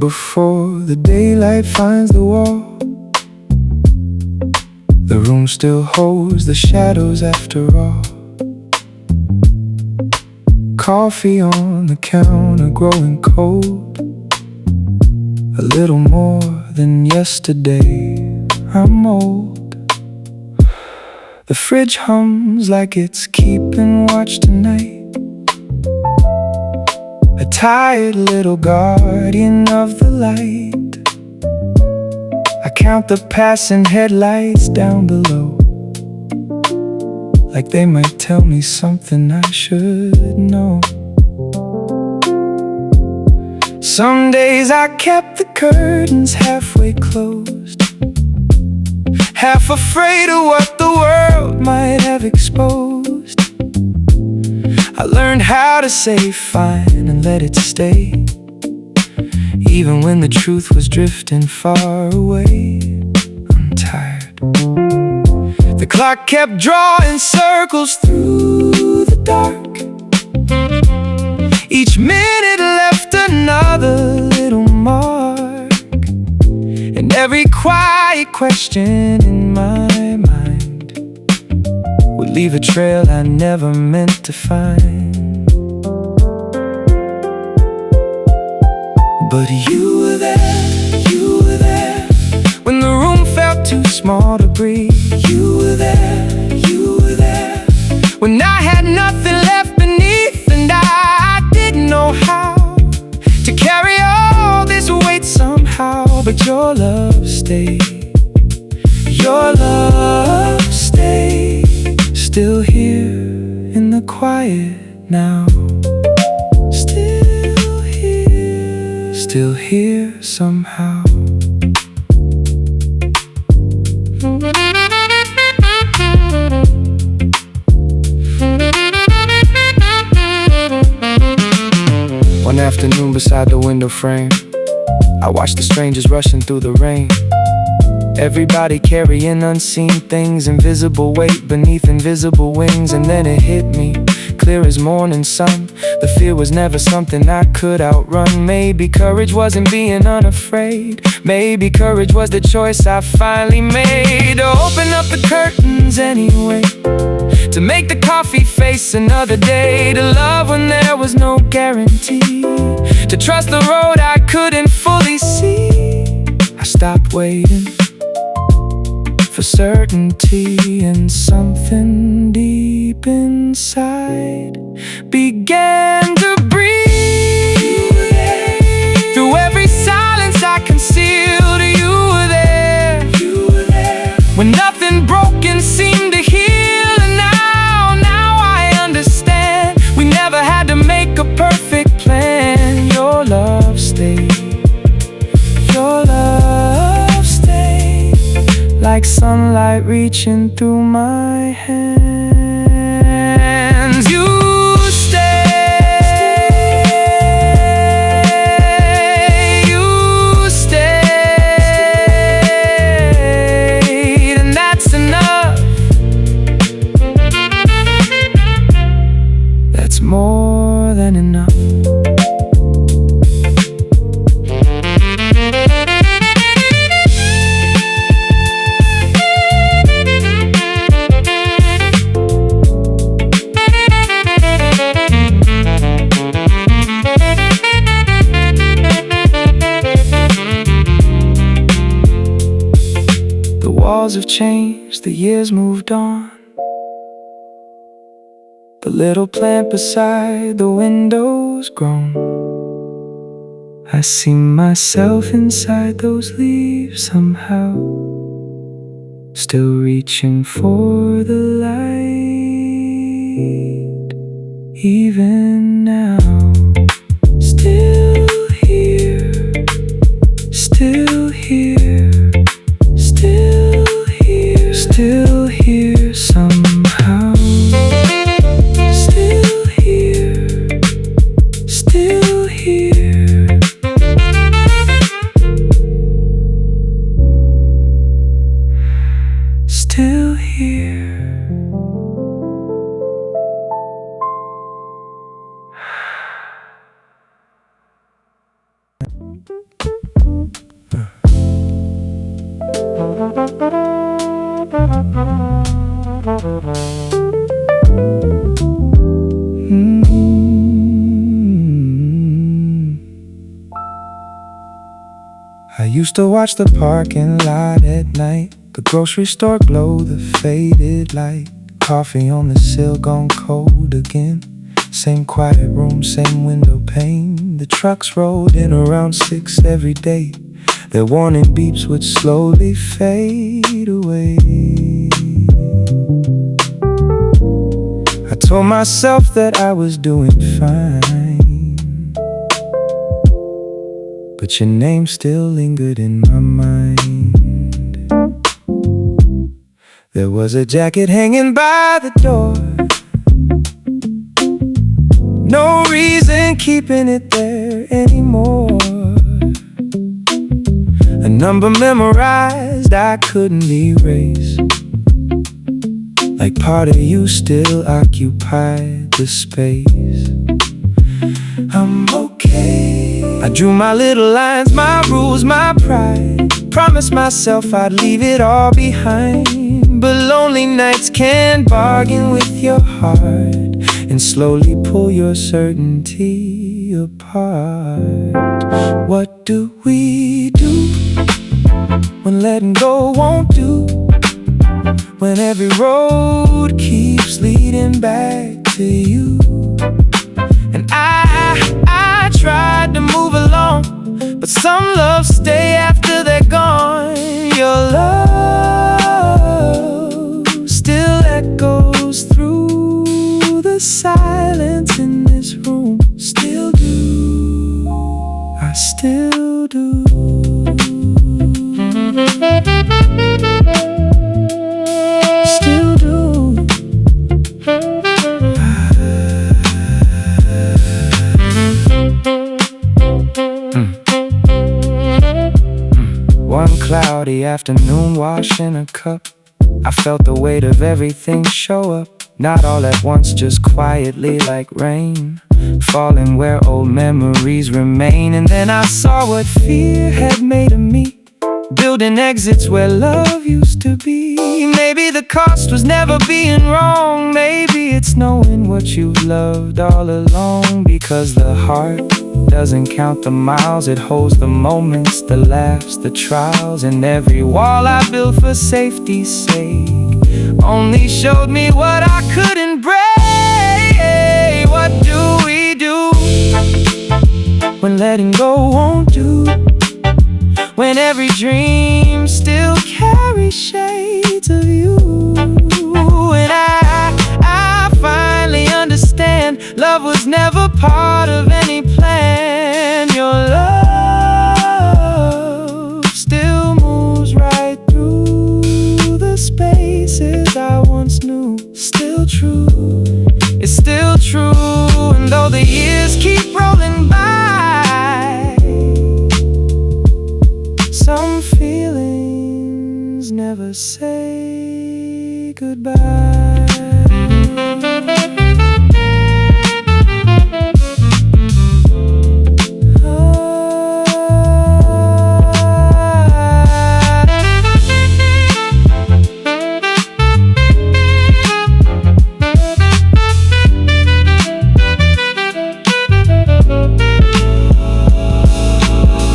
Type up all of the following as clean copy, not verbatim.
before the daylight finds the wall. The room still holds the shadows after all. Coffee on the counter growing cold. A little more than yesterday, I'm old. The fridge hums like it's keeping watch tonight. A tired little guardian of the light. I count the passing headlights down below, like they might tell me something I should know. Some days I kept the curtains halfway closed, half afraid of what the world might have exposed. I learned how to say fine and let it stay, even when the truth was drifting far away. I'm tired. The clock kept drawing circles through the dark. Each minute left another little mark, and every quiet question in my mind would leave a trail I never meant to find. But you were there, when the room felt too small to breathe. You were there, when I had nothing left beneath, and I didn't know how to carry all this weight somehow. But your love stayed, your love stayed, still here in the quiet now. Still here somehow. One afternoon beside the window frame, I watched the strangers rushing through the rain. Everybody carrying unseen things, invisible weight beneath invisible wings. And then it hit me, clear as morning sun. The fear was never something I could outrun. Maybe courage wasn't being unafraid. Maybe courage was the choice I finally made. To open up the curtains anyway, to make the coffee face another day. To love when there was no guarantee, to trust the road I couldn't fully see. I stopped waiting for certainty, and something deep inside began to breathe. Through every silence I concealed, you were there. When nothing broken seemed to heal. And now I understand, we never had to make a perfect plan. Your love stayed, your love stayed, like sunlight reaching through my hands. You stayed, you stayed, and that's enough. That's more than enough. The walls have changed, the years moved on. The little plant beside the window's grown. I see myself inside those leaves somehow, still reaching for the light. Even now, still here, still here, still here, still here somehow. Still here, still here. Still here. I used to watch the parking lot at night, the grocery store glow, the faded light, coffee on the sill gone cold again. Same quiet room, same window pane. The trucks rolled in around 6 every day. Their warning beeps would slowly fade away. I told myself that I was doing fine, but your name still lingered in my mind. There was a jacket hanging by the door, no reason keeping it there anymore. A number memorized I couldn't erase, like part of you still occupied the space. I'm okay. I drew my little lines, my rules, my pride. Promised myself I'd leave it all behind, but lonely nights can bargain with your heart and slowly pull your certainty apart. What do we do when letting go won't do? When every road keeps leading back to you? And I tried to move along, but some loves stay after they're gone. Your love still echoes through the silence in this room. Still do, I still do. Still do. One cloudy afternoon, washing a cup, I felt the weight of everything show up. Not all at once, just quietly like rain, falling where old memories remain. And then I saw what fear had made of me, building exits where love used to be. Maybe the cost was never being wrong. Maybe it's knowing what you've loved all along. Because the heart doesn't count the miles, it holds the moments, the laughs, the trials. And every wall I built for safety's sake only showed me what I couldn't break. What do we do when letting go won't do? When every dream still carries shades of you? And I finally understand, love was never part of any plan. Your love still moves right through the spaces I once knew. Still true, it's still true. And though the years keep rolling by, some feelings never say goodbye.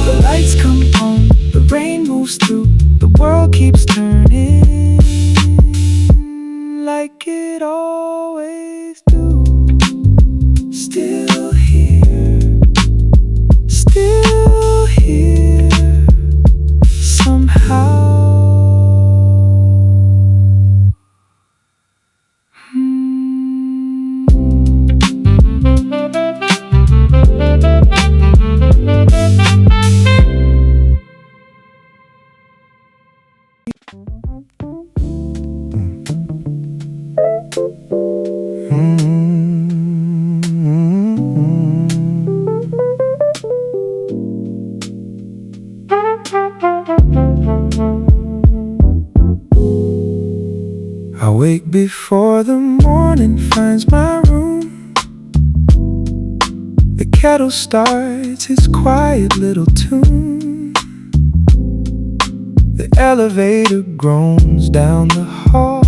The lights come on, the rain moves through, the world keeps turning like it always do. Still here, somehow. I wake before the morning finds my room. The kettle starts its quiet little tune. The elevator groans down the hall.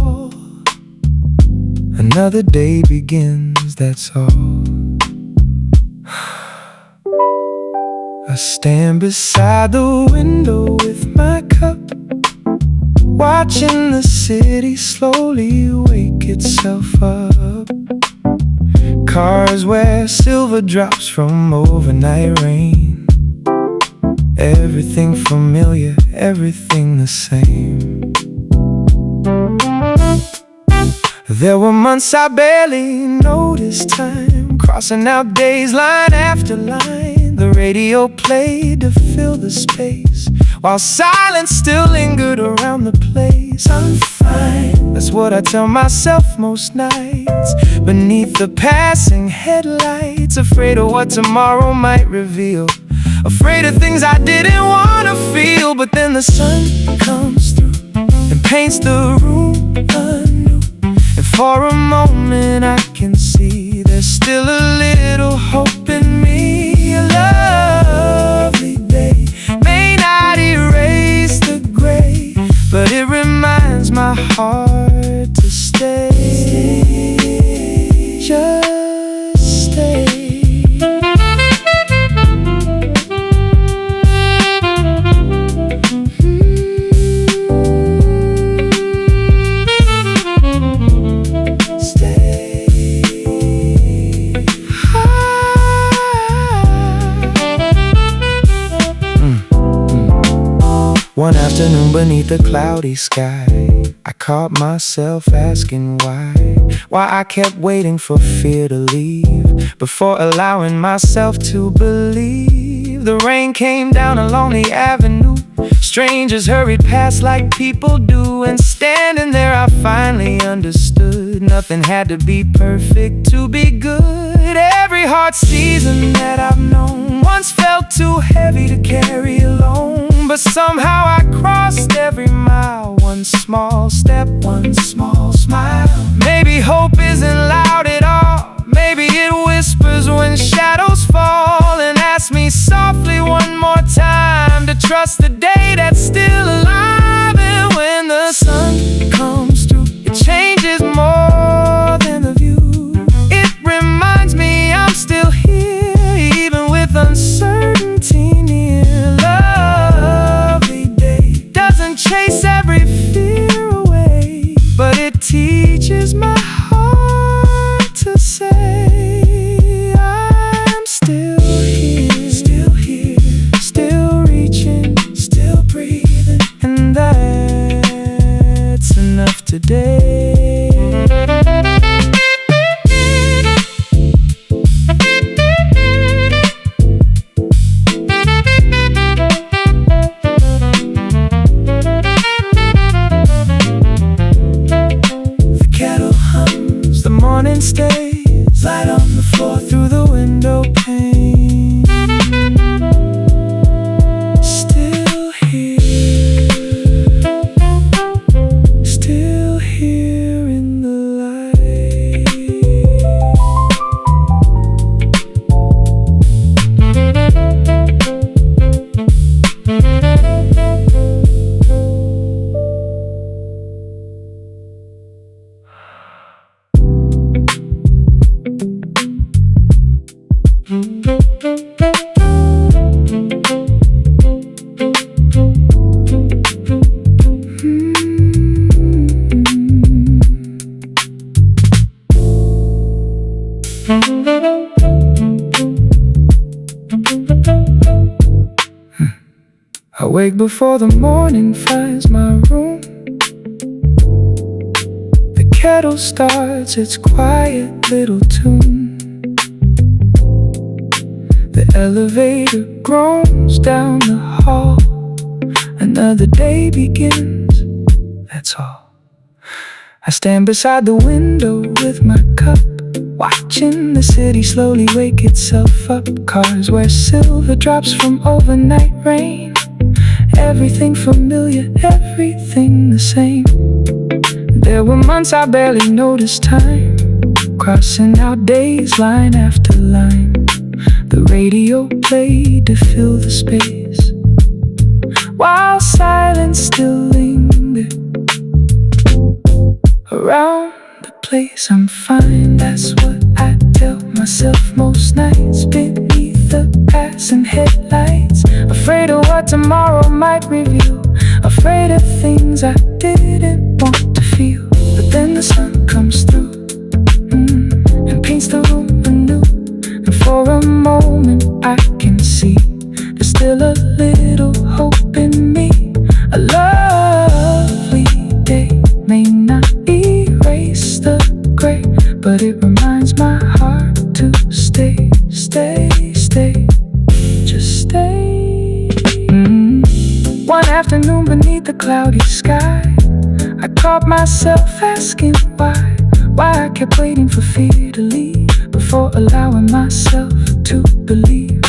Another day begins, that's all. I stand beside the window with my cup, watching the city slowly wake itself up. Cars where silver drops from overnight rain. Everything familiar, everything the same. There were months I barely noticed time, crossing out days line after line. The radio played to fill the space, while silence still lingered around the place. I'm fine, that's what I tell myself most nights, beneath the passing headlights. Afraid of what tomorrow might reveal, afraid of things I didn't want to feel. But then the sun comes through and paints the room anew, and for a moment I can see there's still a little hope in me. A lovely day may not erase the gray, but it reminds my heart to stay. Just stay. One afternoon beneath a cloudy sky, I caught myself asking why I kept waiting for fear to leave before allowing myself to believe. The rain came down along the avenue, strangers hurried past like people do, and standing there I finally understood nothing had to be perfect to be good. Every hard season that I've known once felt too heavy to carry alone, but somehow I crossed every mile. One small step, one small smile. Maybe hope isn't loud at all, maybe it whispers when shadows fall, and asks me softly one more time to trust the day that's still alive. And when the sun comes through, it changes more than the view. It reminds me I'm still here, even with uncertainty near. Chase every fear away, but it teaches my heart to say I'm still here, still reaching, still breathing, and that's enough today. Morning stays, light on the floor through the window pane. Still here in the I wake before the morning finds my room. The kettle starts its quiet little tune. The elevator groans down the hall. Another day begins, that's all. I stand beside the window with my cup, watching the city slowly wake itself up. Cars where silver drops from overnight rain. Everything familiar, everything the same. There were months I barely noticed time, crossing out days line after line. The radio played to fill the space, while silence and still linger around the place. I'm fine, that's what I tell myself most nights, beneath the passing headlights. Afraid of what tomorrow might reveal, afraid of things I didn't want to feel. But then the sun comes through, and paints the room anew. And for a moment I can see there's still a little hope in me. A lovely day may not erase the gray, but it reminds my heart to stay, stay, stay, just stay. One afternoon beneath the cloudy sky, I caught myself asking why I kept waiting for fear to leave before allowing myself to believe.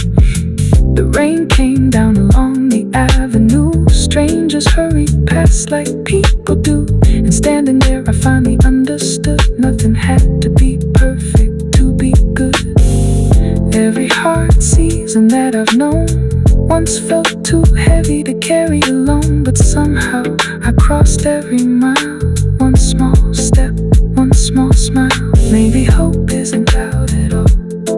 The rain came down along the avenue, strangers hurried past like people do. And standing there I finally understood, nothing had to be perfect to be good. Every hard season that I've known once felt too heavy to carry alone, but somehow I crossed every mile. One small step, one small smile. Maybe hope isn't loud at all.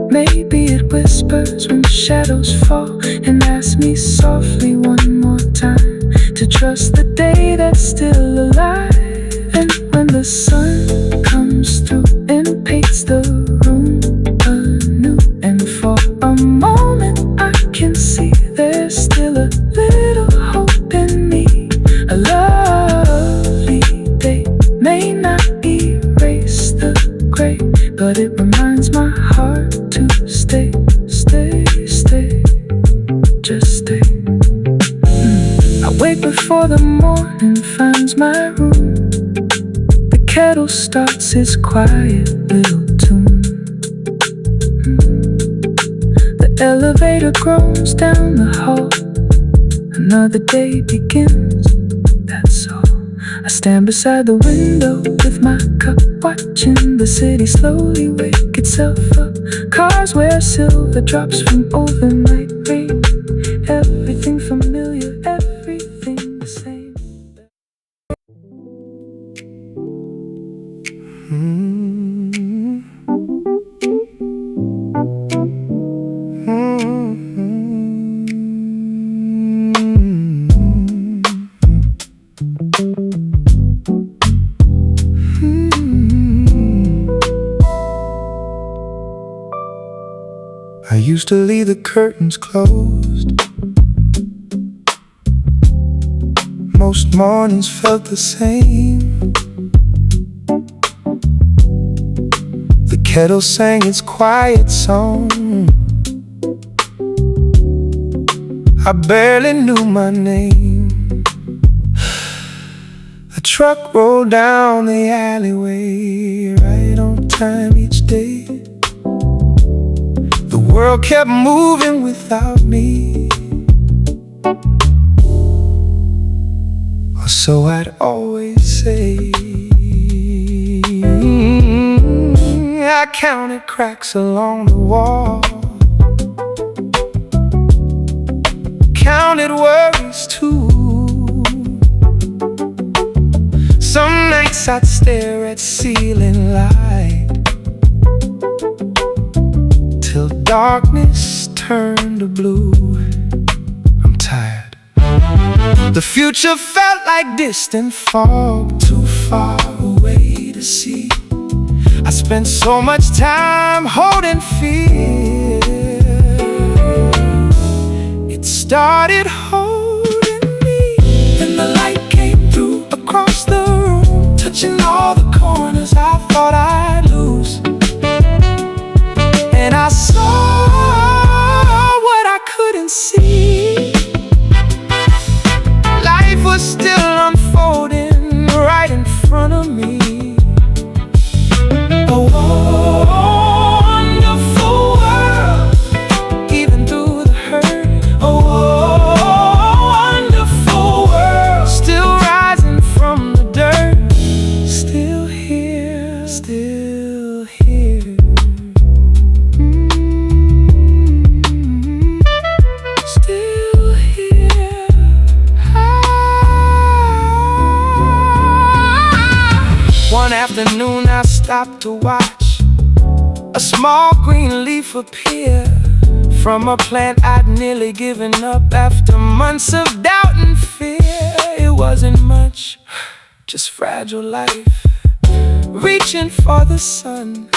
Maybe it whispers when shadows fall, and asks me softly one more time to trust the day that's still alive. And when the sun comes through and paints the room anew, and for a moment I can see there's still a little hope in me. A lovely day may not erase the gray, but it reminds my heart to stay, stay, stay, just stay. I wake before the morning finds my room. The kettle starts its quiet little tune. The elevator groans down the hall. Another day begins, that's all. I stand beside the window with my cup, watching the city slowly wake itself up. Cars wear silver drops from overnight rain. Everything familiar, everything the same. I used to leave the curtains closed. Most mornings felt the same. The kettle sang its quiet song. I barely knew my name. A truck rolled down the alleyway right on time each day. The world kept moving without me, or so I'd always say. I counted cracks along the wall, counted worries too. Some nights I'd stare at ceiling light till darkness turned to blue. I'm tired. The future felt like distant fog, too far away to see. I spent so much time holding fear. It started holding me. Then the light came through across the room, touching all the corners I thought I'd lose. And I saw what I couldn't see. Life was still unfolding right in front of me. A wonderful world, even through the hurt. A afternoon I stopped to watch a small green leaf appear from a plant I'd nearly given up after months of doubt and fear. It wasn't much, just fragile life, reaching for the sun.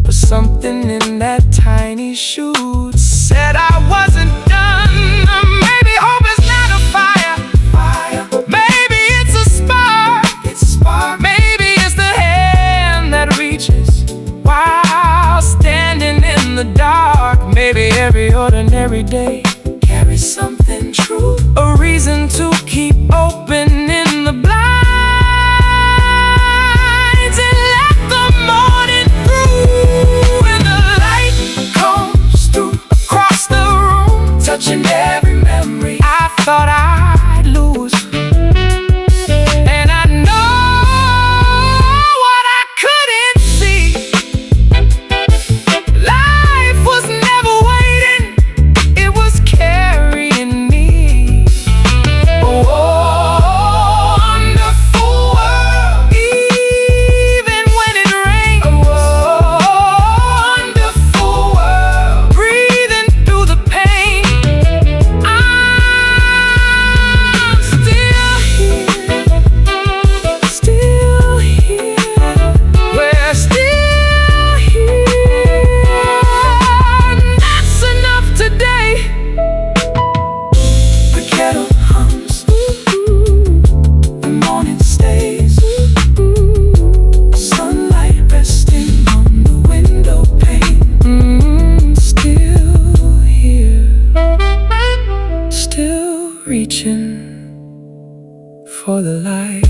But something in that tiny shoot said I wasn't done. Maybe hope is not a fire. Maybe it's a spark. Maybe it's the hand that reaches while standing in the dark. Maybe every ordinary day carries something true, a reason to keep opening the blinds and let the morning through. And the light comes through across the room, touching every memory I thought I'd lose. And I know what I couldn't see. Life was never waiting, it was carrying me. Oh, wonderful world, even when it rains. Oh, wonderful world, breathing through the pain. I'm still here, we're still here. That's enough today. The kettle hums, the morning stays, sunlight resting on the window pane. Still here, still reaching for the light.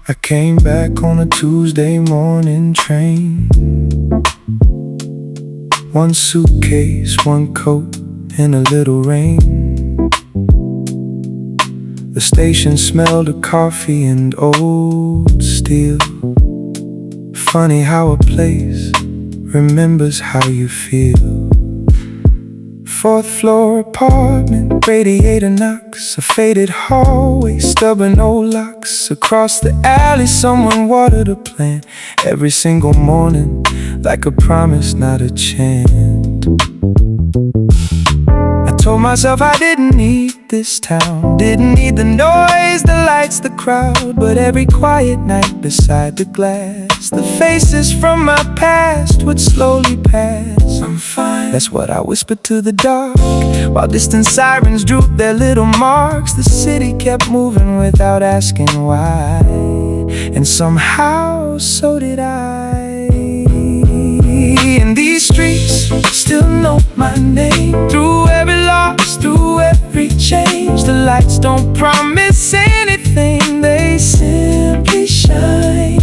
I came back on a Tuesday morning train. One suitcase, one coat, and a little rain. The station smelled of coffee and old steel. Funny how a place remembers how you feel. Fourth floor apartment, radiator knocks, a faded hallway, stubborn old locks. Across the alley someone watered a plant every single morning, like a promise, not a chant. I told myself I didn't need this town, didn't need the noise, the lights, the crowd. But every quiet night beside the glass, the faces from my past would slowly pass. I'm fine, that's what I whispered to the dark, while distant sirens drooped their little marks. The city kept moving without asking why, and somehow so did I. And these streets still know my name, through every loss, through every change. The lights don't promise anything, they simply shine.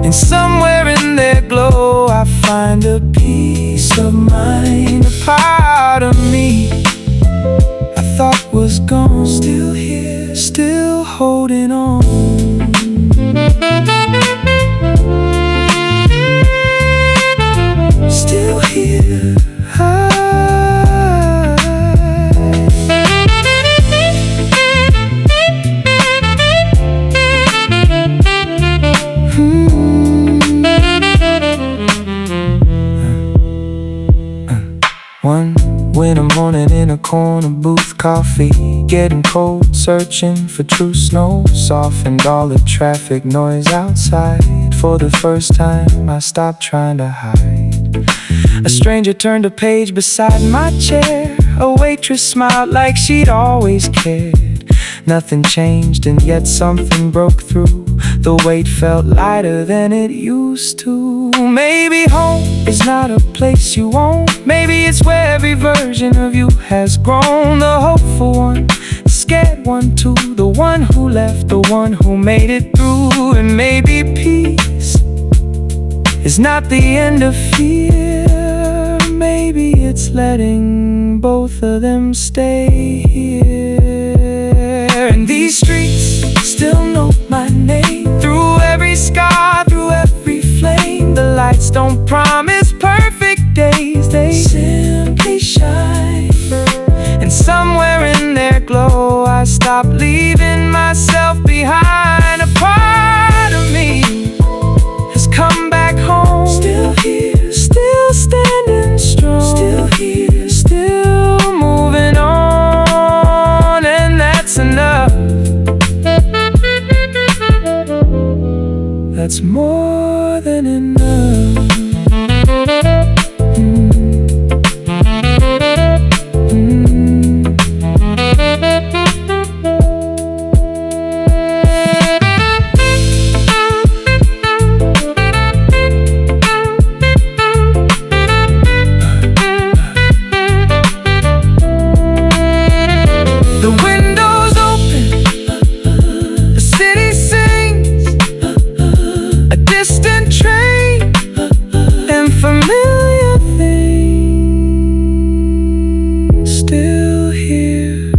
And somewhere in their glow I find a peace of mind. A part of me I thought was gone, still here, still holding on. Still here, One winter morning in a corner booth, coffee getting cold, searching for true snow. Softened all the traffic noise outside. For the first time I stopped trying to hide. A stranger turned a page beside my chair. A waitress smiled like she'd always cared. Nothing changed and yet something broke through. The weight felt lighter than it used to. Maybe home is not a place you own. Maybe it's where every version of you has grown. The hopeful one scared one too, the one who left, the one who made it through. And maybe peace is not the end of fear. Maybe it's letting both of them stay here. And these streets still know my name. Through every scar, through every flame, the lights don't promise perfect days, they simply shine. And somewhere in their glow I stop leaving myself behind. A part of me has come back home. Still here, still standing strong. Still here, still moving on. And that's enough. That's more than enough. The windows open, the city sings, a distant train, and familiar things still here,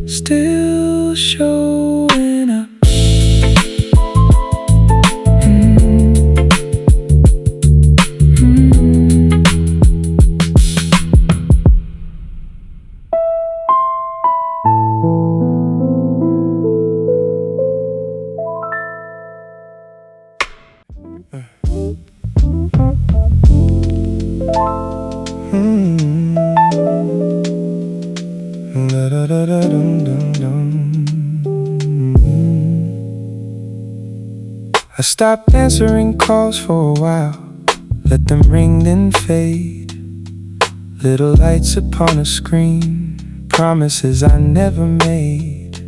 still showing up. I stopped answering calls for a while, let them ring then fade. Little lights upon a screen, promises I never made.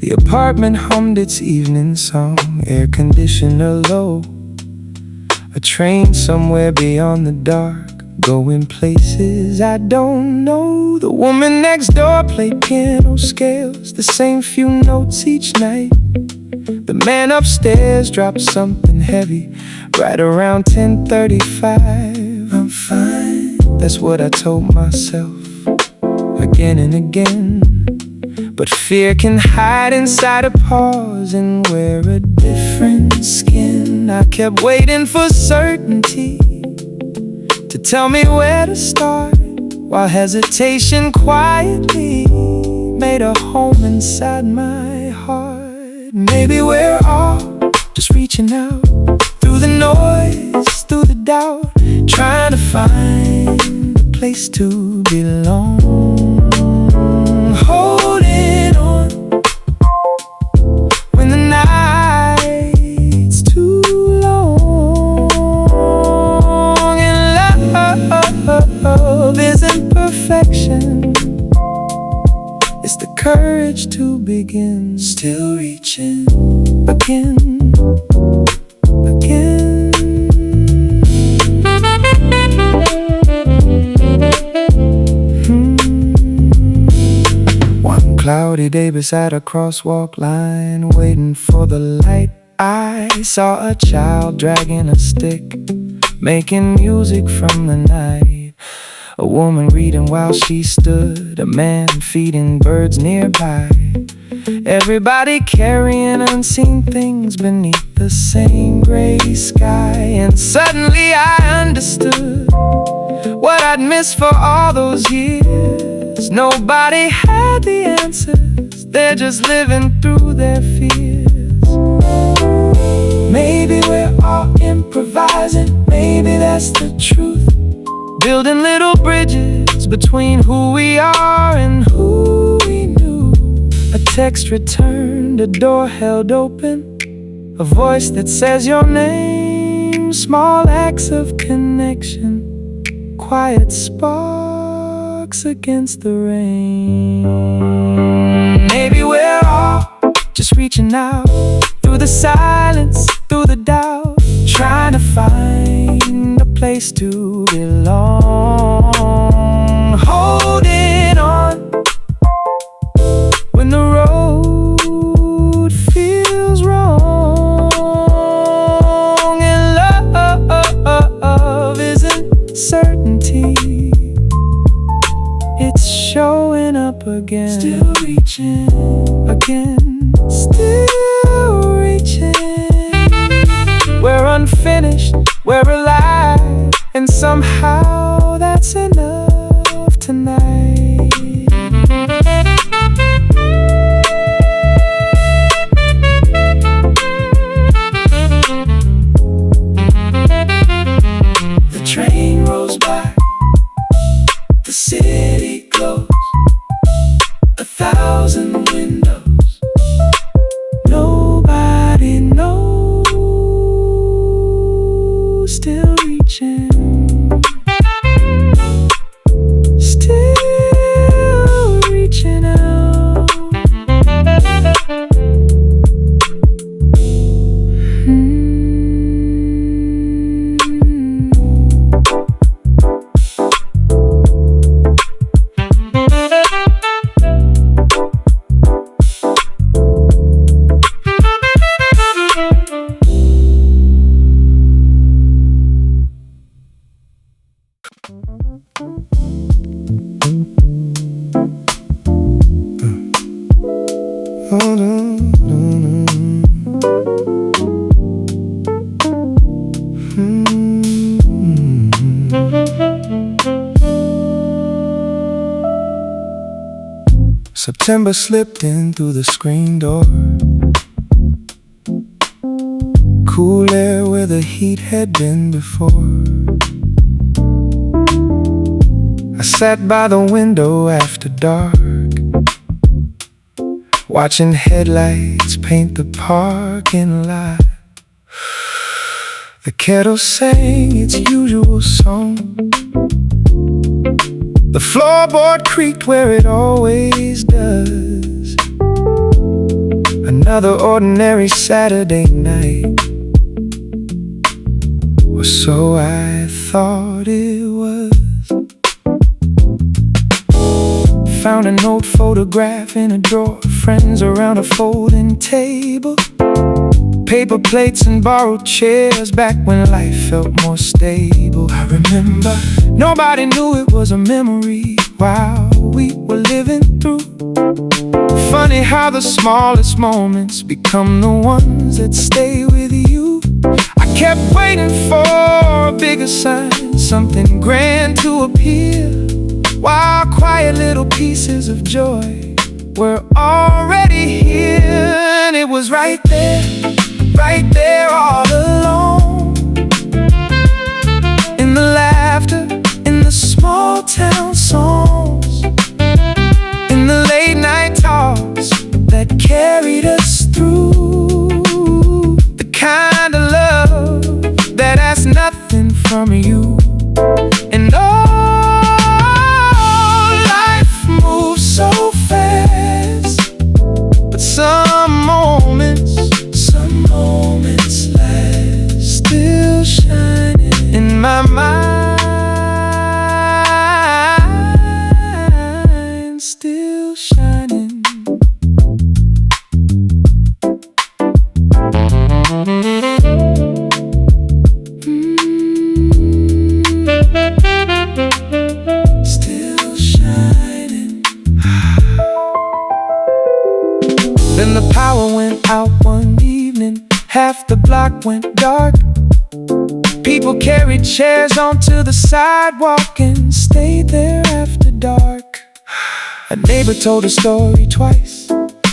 The apartment hummed its evening song, air conditioner low. A train somewhere beyond the dark, going places I don't know. The woman next door played piano scales, the same few notes each night. The man upstairs dropped something heavy right around 10:35. I'm fine, that's what I told myself again and again. But fear can hide inside a pause and wear a different skin. I kept waiting for certainty to tell me where to start, while hesitation quietly made a home inside my heart. Maybe we're all just reaching out through the noise, through the doubt, trying to find a place to belong. Holding on when the night's too long. And love isn't perfection, it's the courage to begin. Still reaching again, again. One cloudy day beside a crosswalk line, waiting for the light, I saw a child dragging a stick, making music from the night. A woman reading while she stood, a man feeding birds nearby. Everybody carrying unseen things beneath the same gray sky. And suddenly I understood what I'd missed for all those years. Nobody had the answers, they're just living through their fears. Maybe we're all improvising, maybe that's the truth. Building little bridges between who we are and who we knew. A text returned, a door held open, a voice that says your name. Small acts of connection, quiet sparks against the rain. Maybe we're all just reaching out through the silence, through the doubt, trying to find a place to belong. Holding on It's showing up again. Still reaching again. Still reaching. We're unfinished, we're alive, and somehow that's enough tonight. The train rolls by, the city glows, 1,000 windows. Nobody knows. Still reaching. Still reaching out. September slipped in through the screen door. Cool air where the heat had been before. I sat by the window after dark, watching headlights paint the parking lot. The kettle sang its usual song. The floorboard creaked where it always does. Another ordinary Saturday night, or so I thought it was. Found an old photograph in a drawer, friends around a folding table, paper plates and borrowed chairs back when life felt more stable. I remember nobody knew it was a memory while we were living through. Funny how the smallest moments become the ones that stay with you. I kept waiting for a bigger sign, something grand to appear, while quiet little pieces of joy were already here. And it was right there all along, in the laughter, in the small town songs, in the late night talks that carried us through. The kind of love that asks nothing from you. And life moves so fast, but some moments last. Still shining in my mind, still shining. Still shining. Then the power went out one evening, half the block went dark. People carried chairs onto the sidewalk and stayed there after dark. A neighbor told a story twice,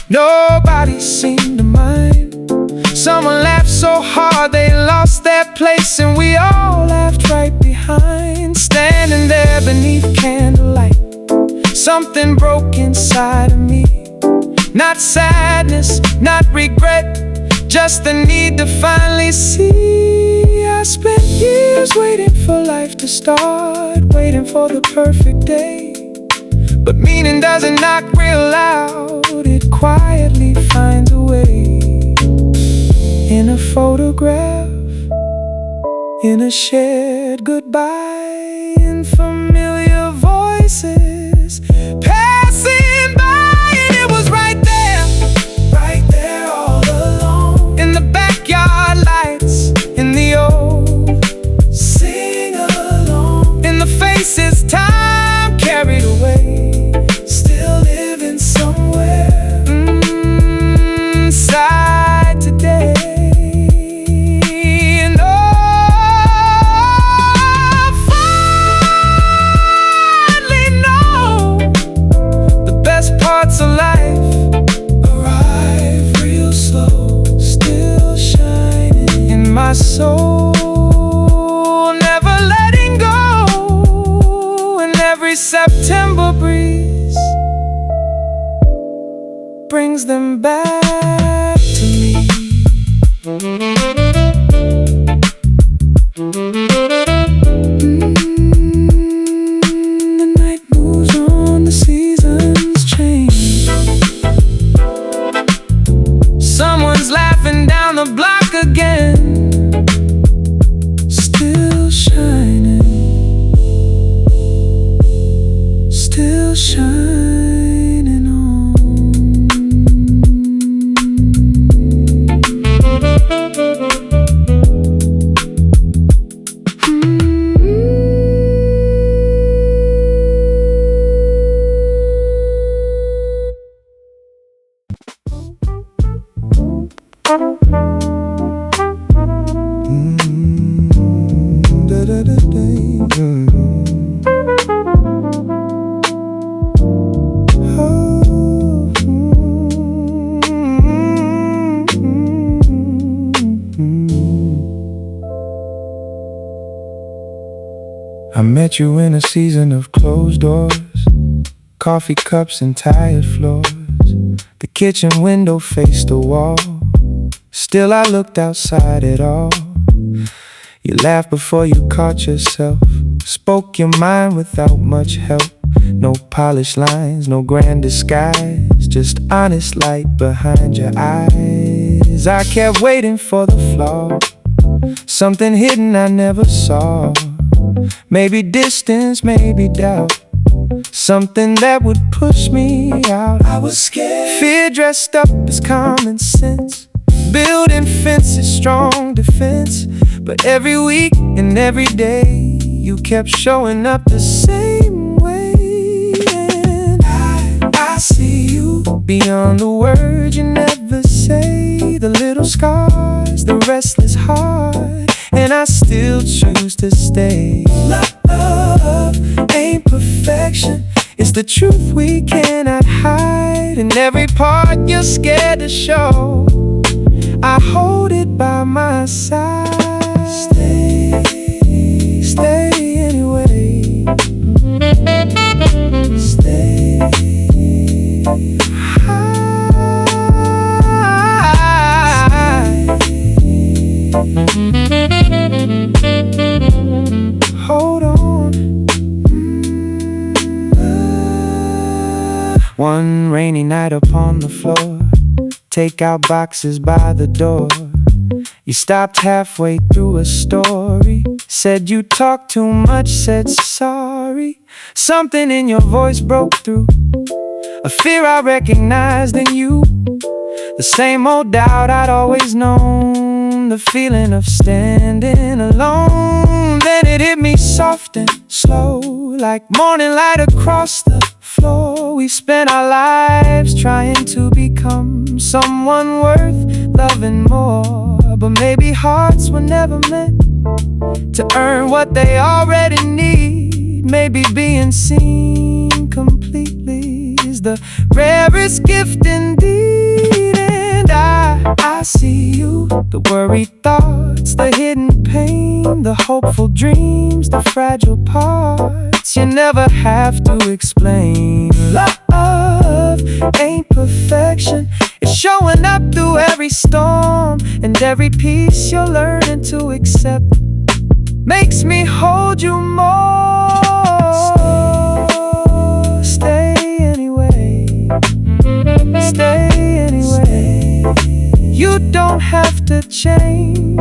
nobody seemed to mind. Someone laughed so hard they lost their place, and we all laughed right behind. Standing there beneath candlelight, something broke inside of me. Not sadness, not regret, just the need to finally see. I spent years waiting for life to start, waiting for the perfect day. But meaning doesn't knock real loud, it quietly finds a way. In a photograph, in a shared goodbye, in familiar voices passing by. And it was right there all along, in the backyard lights, in the old sing-along, in the faces time carried away. brings them back to me. The night moves on, the seasons change. Someone's laughing down the block again, still shining, still shining on. I met you in a season of closed doors, coffee cups and tired floors. The kitchen window faced the wall, still I looked outside it all. You laughed before you caught yourself, spoke your mind without much help. No polished lines, no grand disguise, just honest light behind your eyes. I kept waiting for the flaw, something hidden I never saw. Maybe distance, maybe doubt, something that would push me out. I was scared. Fear dressed up as common sense, building fences, strong defense. But every week and every day, you kept showing up the same way. And I see you beyond the words you never say, the little scars, the restless heart, and I still choose to stay. Love ain't perfection, it's the truth we cannot hide. And every part you're scared to show, I hold it by my side. Stay, stay anyway. Stay. Hold on. One rainy night upon the floor, takeout boxes by the door. You stopped halfway through a story, said you talked too much, said sorry. Something in your voice broke through, a fear I recognized in you, the same old doubt I'd always known, the feeling of standing alone. Then it hit me soft and slow, like morning light across the floor. We spent our lives trying to become someone worth loving more, but maybe hearts were never meant to earn what they already need. Maybe being seen completely is the rarest gift indeed. And I see you, the worried thoughts, the hidden pain, the hopeful dreams, the fragile parts you never have to explain. Love ain't perfection, it's showing up through every storm, and every piece you're learning to accept makes me hold you more. Stay anyway. Stay anyway. You don't have to change.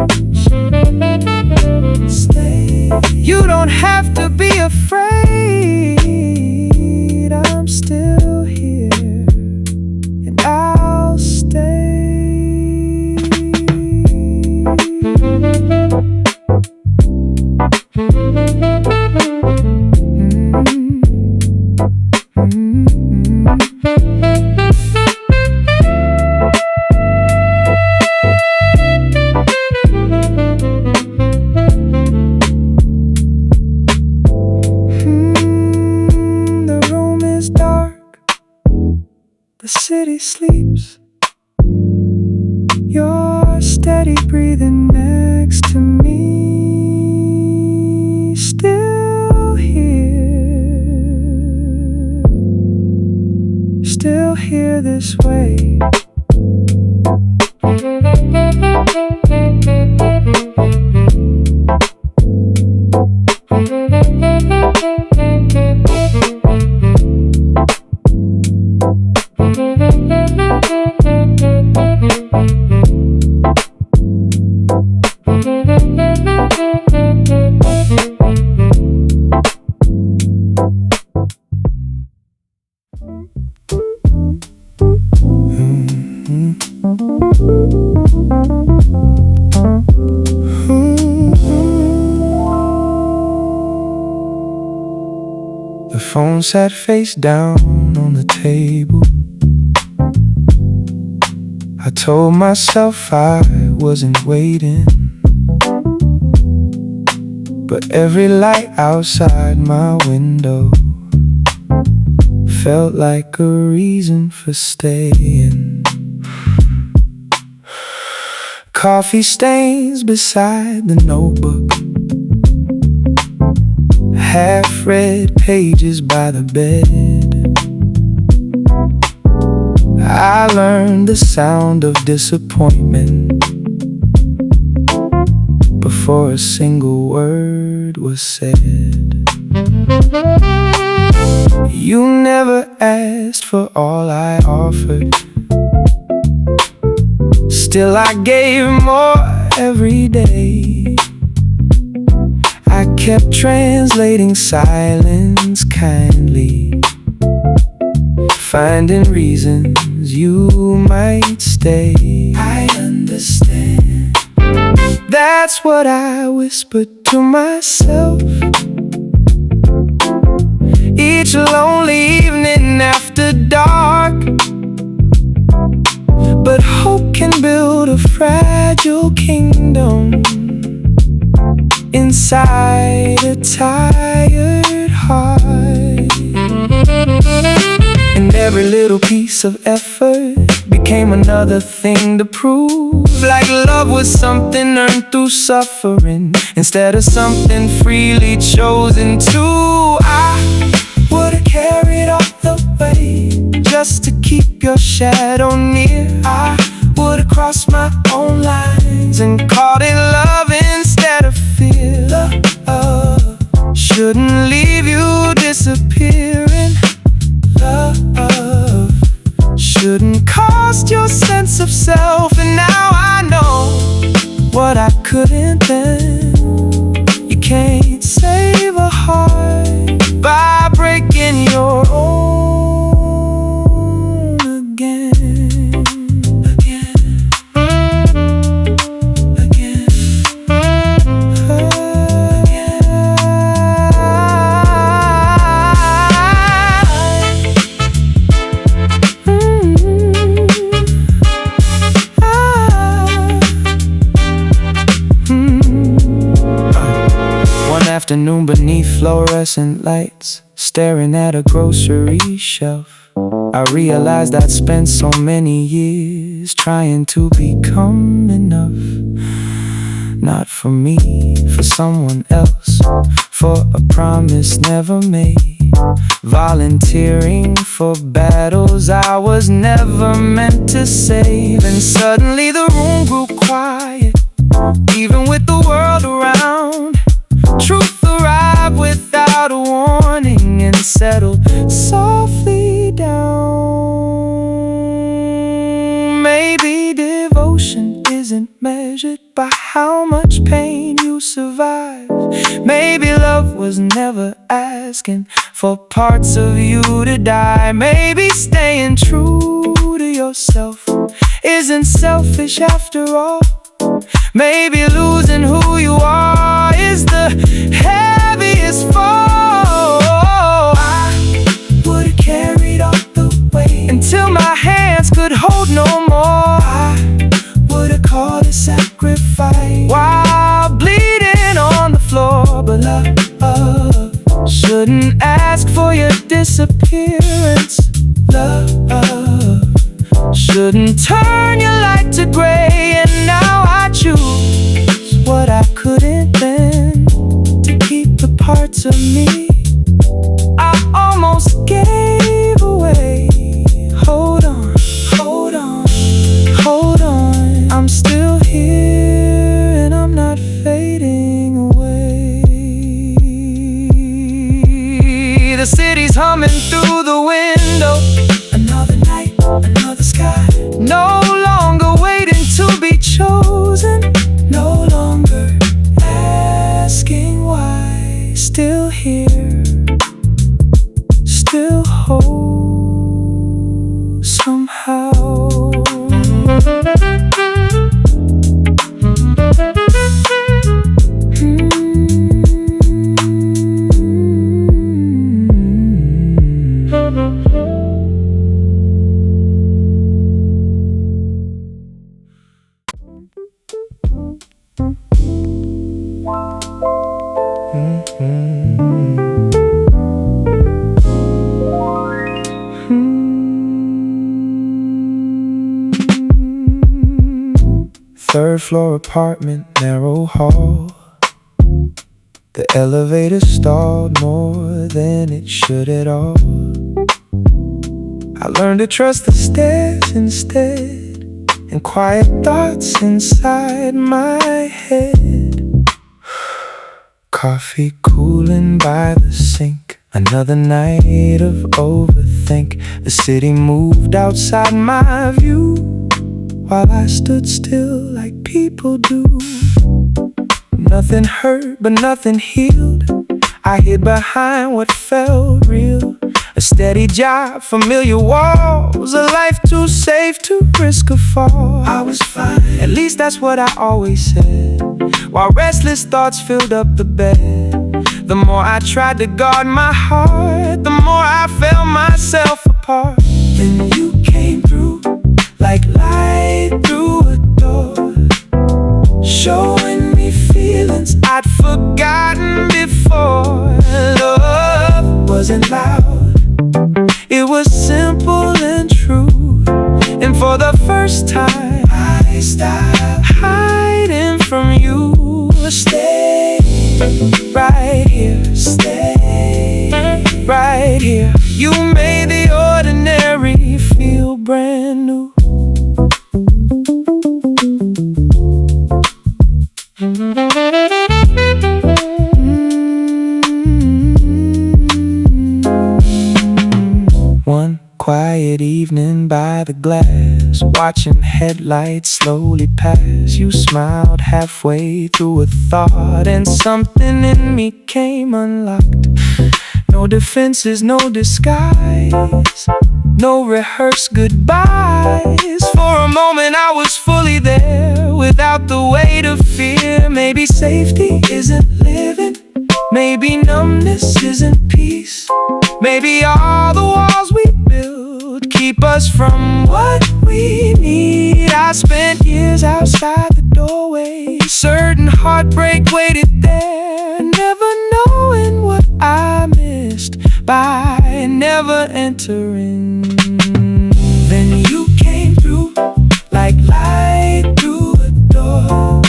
Stay. You don't have to be afraid. I'm still here, and I'll stay. The room is dark, the city sleeps. You're steady breathing next to me, still here, still here this way. The phone sat face down on the table. I told myself I wasn't waiting, but every light outside my window felt like a reason for staying. Coffee stains beside the notebook, half-read pages by the bed. I learned the sound of disappointment before a single word was said. You never asked for all I offered, still I gave more every day. I kept translating silence kindly, finding reasons you might stay. I understand. That's what I whispered to myself each lonely evening after dark. But hope can build a fragile kingdom inside a tired heart. And every little piece of effort became another thing to prove. Like love was something earned through suffering instead of something freely chosen to. I would've carried all the weight just to keep your shadow near. I would've crossed my own lines and called it love instead of fear. Love shouldn't leave you disappearing. Love shouldn't cost your sense of self. And now I know what I couldn't then. You can't save a heart by breaking your own again. Afternoon beneath fluorescent lights, staring at a grocery shelf, I realized I'd spent so many years trying to become enough. Not for me, for someone else, for a promise never made, volunteering for battles I was never meant to save. And suddenly the room grew quiet, even with the world around. Truth arrived without a warning and settled softly down. Maybe devotion isn't measured by how much pain you survive. Maybe love was never asking for parts of you to die. Maybe staying true to yourself isn't selfish after all. Maybe losing who you are is the heaviest fall. I would've carried all the weight until my hands could hold no more. I would've called a sacrifice while bleeding on the floor. But love shouldn't ask for your disappearance. Love shouldn't turn your light to gray. And now I choose what I couldn't then, to keep the parts of me I almost gave away. Third floor apartment, narrow hall. The elevator stalled more than it should at all. I learned to trust the stairs instead, and quiet thoughts inside my head. Coffee cooling by the sink, another night of overthink. The city moved outside my view, while I stood still like people do. Nothing hurt, but nothing healed. I hid behind what felt real. A steady job, familiar walls, a life too safe to risk a fall. I was fine, at least that's what I always said, while restless thoughts filled up the bed. The more I tried to guard my heart, the more I felt myself apart. Then you came through, like light through a door, showing me feelings I'd forgotten before. Love wasn't loud, it was simple and true. And for the first time, I stopped hiding from you. Stay right here, stay right here. You made the ordinary feel brand new. One quiet evening by the glass, watching headlights slowly pass. You smiled halfway through a thought, and something in me came unlocked. No defenses, no disguise, no rehearsed goodbyes. For a moment I was fully there, without the weight of fear. Maybe safety isn't living, maybe numbness isn't peace. Maybe all the walls we build keep us from what we need. I spent years outside the doorway, certain heartbreak waited there, never knowing what I missed by never entering. Then you came through, like light through a door,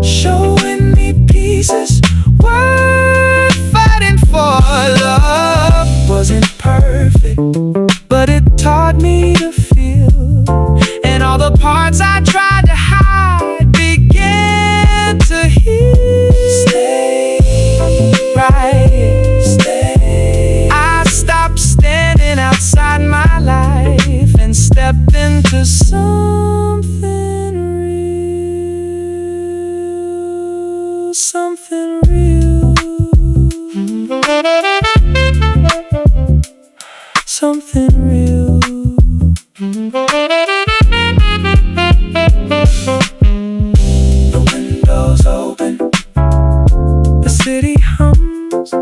showing me pieces worth fighting for. Love wasn't perfect, but it taught me to feel, and all the parts I tried to hide began to heal. Stay right here, stay. I stopped standing outside my life and stepped into something real, something real, something real. The windows open, the city hums,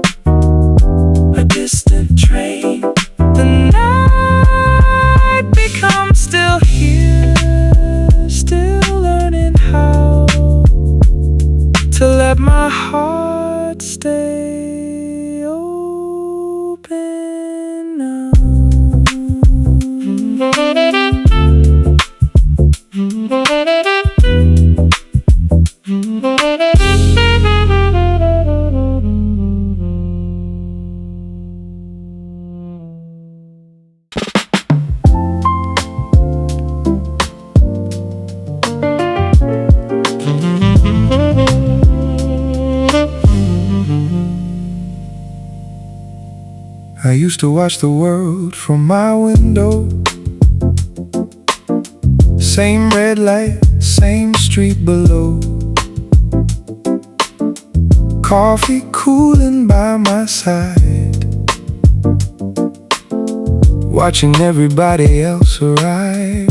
a distant train. The night becomes still here, still learning how to let my heart stay open now. I used to watch the world from my window. Same red light, same street below. Coffee cooling by my side, watching everybody else arrive.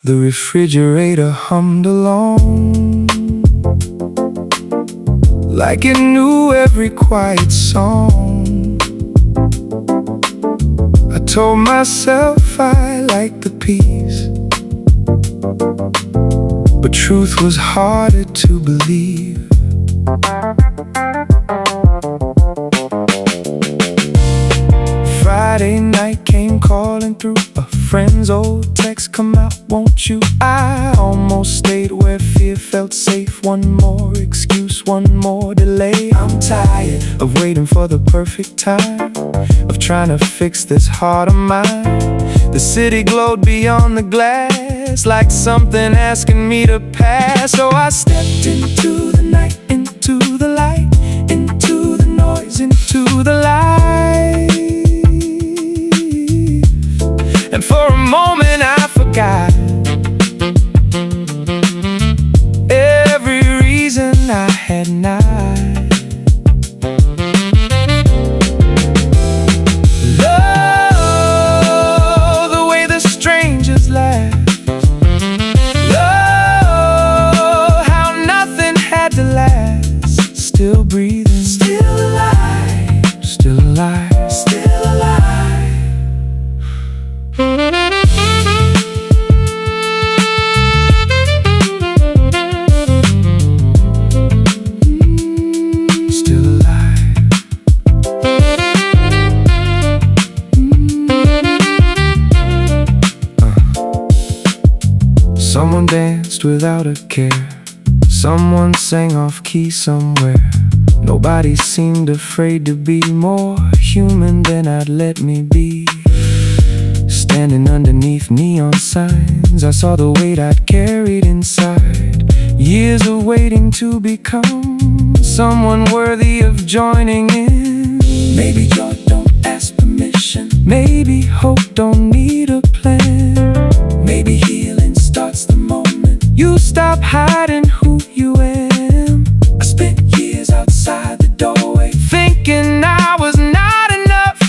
The refrigerator hummed along, like it knew every quiet song. I told myself I liked the peace, but truth was harder to believe. Friday night came calling through. A friend's old text, come out, won't you? I almost stayed where fear felt safe. One more excuse, one more delay. I'm tired of waiting for the perfect time, of trying to fix this heart of mine. The city glowed beyond the glass, like something asking me to pass. So I stepped into the night, into the light, into the noise, into the light. And for a moment I forgot every reason I had not. Love, the way the strangers laugh. Love, how nothing had to last. Still breathing, still alive, still alive, still alive. Still alive. Someone danced without a care. Someone sang off key somewhere. Nobody seemed afraid to be more human than I'd let me be. Standing underneath neon signs, I saw the weight I'd carried inside. Years of waiting to become someone worthy of joining in. Maybe joy don't ask permission. Maybe hope don't need a plan. Maybe healing starts the moment you stop hiding who you am. I spent years outside the doorway, thinking I was not enough,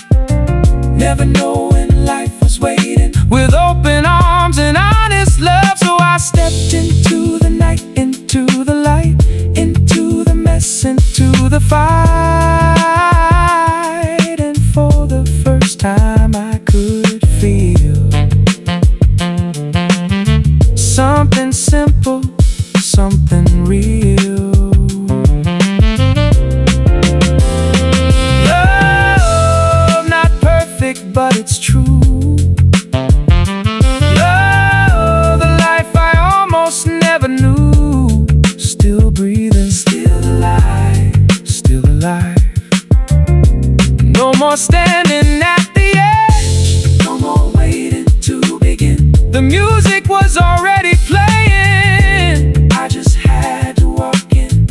never knowing life was waiting with open arms and honest love. So I stepped into the night, into the light, into the mess, into the fight. And for the first time I could feel something simple, something real. Love, not perfect, but it's true. Love, the life I almost never knew. Still breathing, still alive, still alive. No more standing at the edge, no more waiting to begin. The music was already playing, I just had to walk in.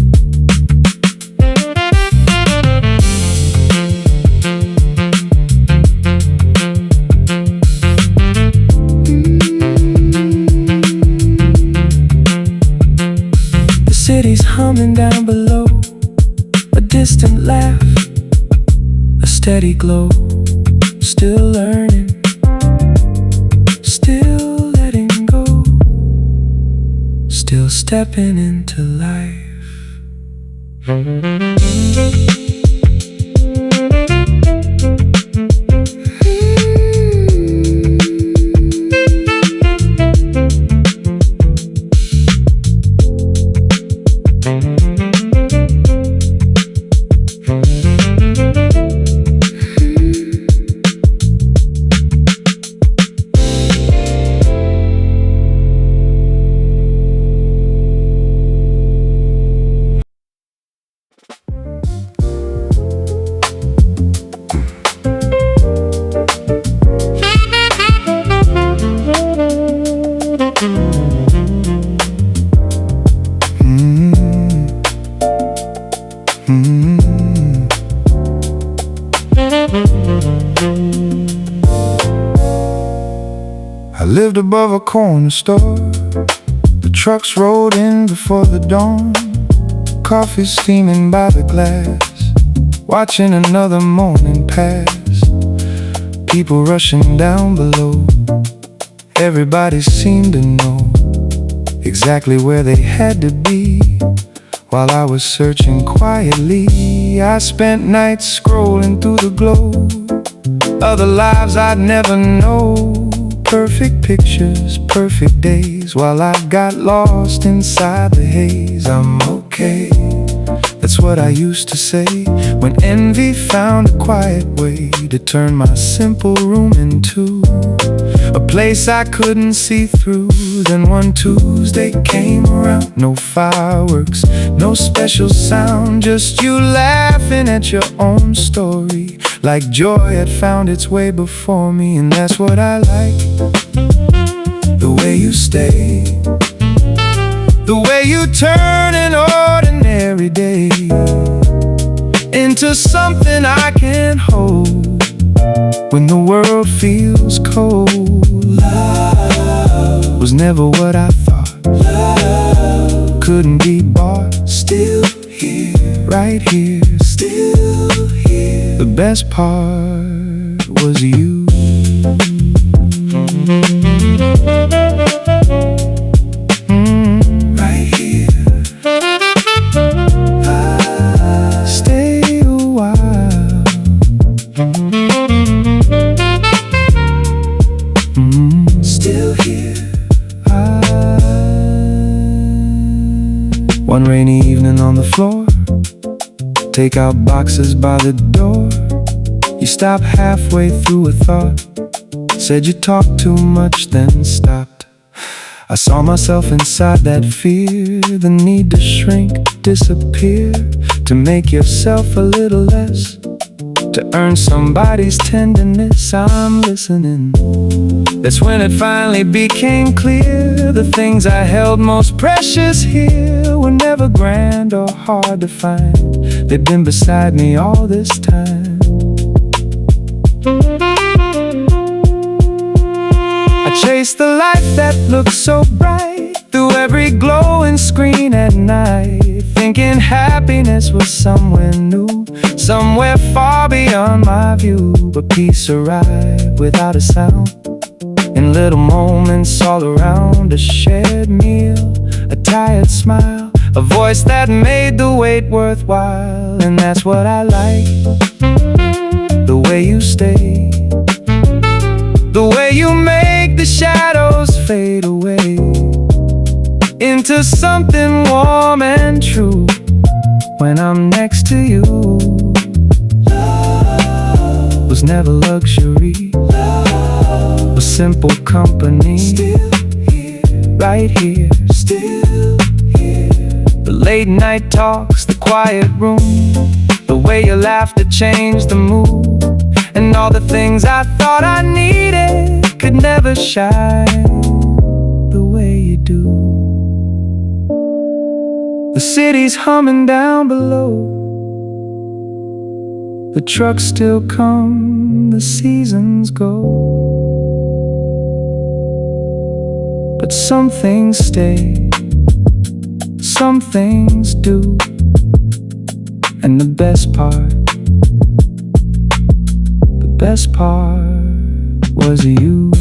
The city's humming down below, a distant laugh, a steady glow. Still learning, still letting go, still stepping into life. I lived above a corner store. The trucks rolled in before the dawn. Coffee steaming by the glass, watching another morning pass. People rushing down below. Everybody seemed to know exactly where they had to be. While I was searching quietly, I spent nights scrolling through the globe. Other lives I'd never know. Perfect pictures, perfect days, while I got lost inside the haze. I'm okay, that's That's what I used to say when envy found a quiet way to turn my simple room into a place I couldn't see through. Then one Tuesday came around, no fireworks, no special sound, just you laughing at your own story, like joy had found its way before me. And that's what I like, the way you stay, the way you turn an ordinary day into something I can hold when the world feels cold. Love was never what I thought. Love couldn't be bought. Still here, right here, still here. The best part was you. Right here. Stay a while. Still here. One rainy evening on the floor, take out boxes by the door. You stop halfway through a thought, said you talked too much, then stopped. I saw myself inside that fear, the need to shrink, disappear, to make yourself a little less, to earn somebody's tenderness. I'm listening. That's when it finally became clear, the things I held most precious here were never grand or hard to find. They've been beside me all this time. I chased the life that looked so bright through every glowing screen at night, thinking happiness was somewhere new, somewhere far beyond my view. But peace arrived without a sound, in little moments all around. A shared meal, a tired smile, a voice that made the wait worthwhile. And that's what I like, the way you stay, the way you make the shadows fade away into something warm and true when I'm next to you. Love was never luxury, love was simple company. Still here, right here, still here. The late night talks, the quiet room, the way you laughed to change the mood, and all the things I thought I needed could never shine the way you do. The city's humming down below, the trucks still come, the seasons go, but some things stay, some things do. And the best part was you.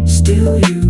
Still you.